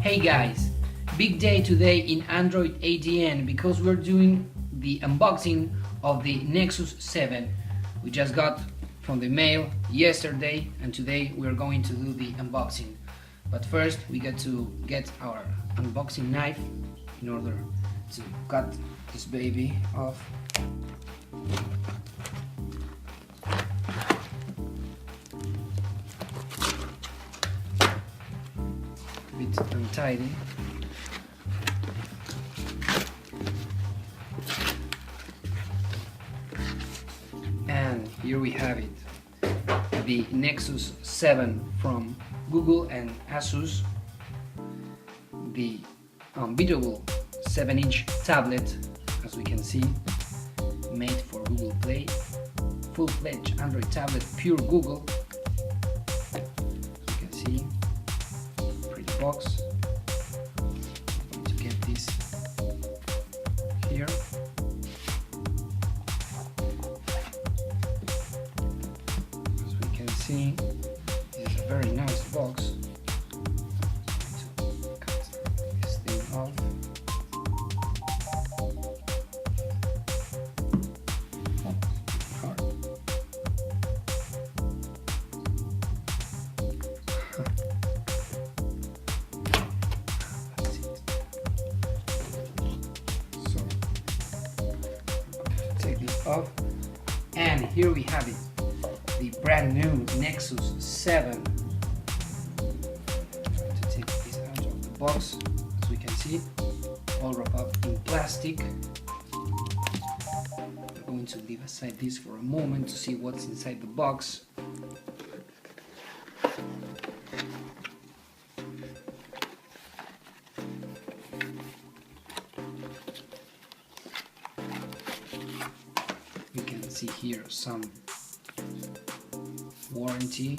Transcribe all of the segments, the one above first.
Hey guys, big day today in AndroidADN because we're doing the unboxing of the Nexus 7. We just got from the mail yesterday and today we're going to do the unboxing. But first we got to get our unboxing knife in order to cut this baby off. A bit untidy. And here we have it, the Nexus 7 from Google and Asus, the unbeatable 7-inch tablet, as we can see, made for Google Play, full-fledged Android tablet, pure Google. As you can see, pretty box. I'm going to get this here. As we can see, this is a very nice box. I'm going to cut this thing off. Take this off, and here we have it, the brand new Nexus 7. Trying to take this out of the box. As we can see, all wrapped up in plastic. We're going to leave aside this for a moment to see what's inside the box. You can see here some warranty,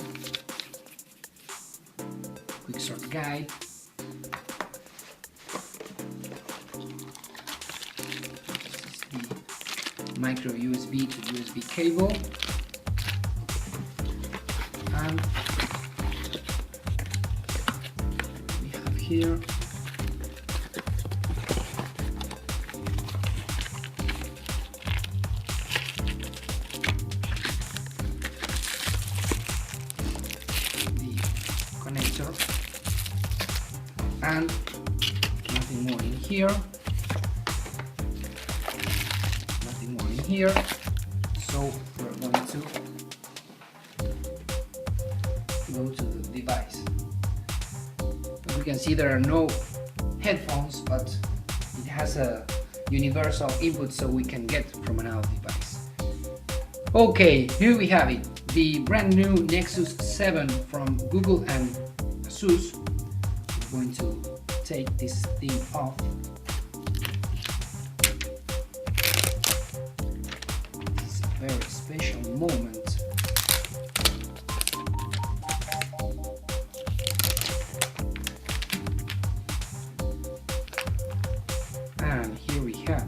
quick start guide, this is the micro USB to USB cable, and we have here connector, and nothing more in here, nothing more in here. So we're going to go to the device. As we can see, there are no headphones, but it has a universal input so we can get from another device. Okay, here we have it, the brand new Nexus 7 from Google and Asus. We're going to take this thing off. This is a very special moment. And here we have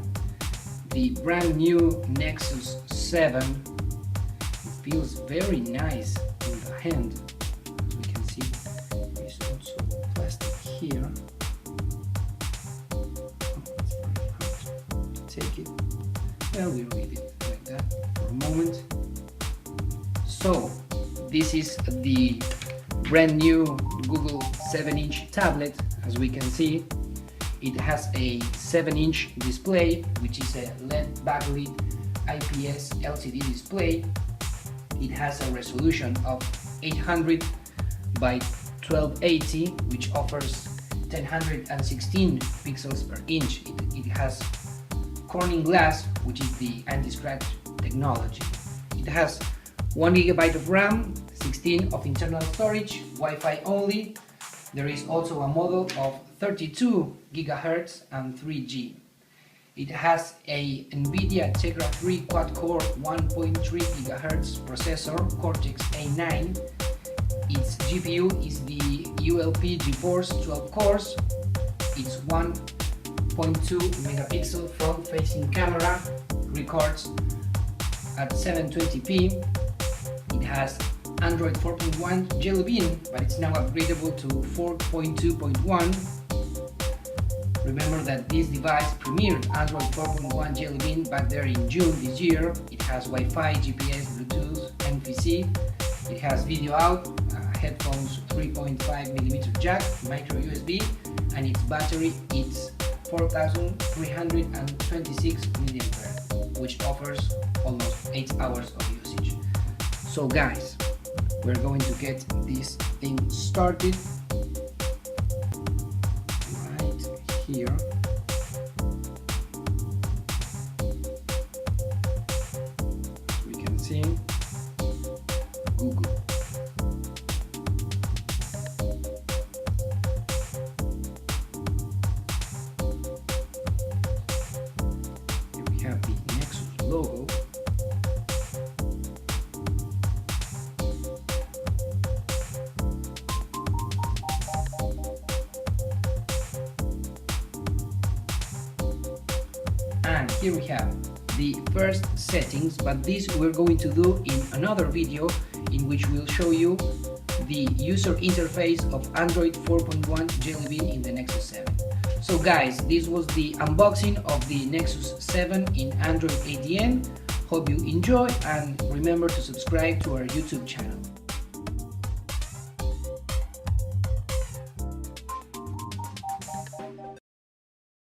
the brand new Nexus 7. Feels very nice in the hand. As we can see, there's also plastic here. Oh, it's pretty hard to take it. Well, we'll leave it like that for a moment. So, this is the brand new Google 7-inch tablet. As we can see, it has a 7-inch display, which is a LED backlit IPS LCD display. It has a resolution of 800 by 1280, which offers 1016 pixels per inch. It has Corning glass, which is the anti-scratch technology. It has 1 GB of RAM, 16 of internal storage, Wi-Fi only. There is also a model of 32 GHz and 3G. It has a NVIDIA Tegra 3 quad-core 1.3 GHz processor, Cortex A9. Its GPU is the ULP GeForce 12 cores. Its 1.2 megapixel front-facing camera records at 720p. It has Android 4.1 Jelly Bean, but it's now upgradable to 4.2.1. Remember that this device premiered Android 4.1 Jelly Bean back there in June this year. It has Wi-Fi, GPS, Bluetooth, NFC. It has video out, headphones 3.5mm jack, micro USB, and its battery is 4,326 mAh, which offers almost 8 hours of usage. So guys, we're going to get this thing started right here. We can see Google. Here we have the Nexus logo. And here we have the first settings, but this we're going to do in another video in which we'll show you the user interface of Android 4.1 Jelly Bean in the Nexus 7. So guys, this was the unboxing of the Nexus 7 in AndroidADN. Hope you enjoy, and remember to subscribe to our YouTube channel.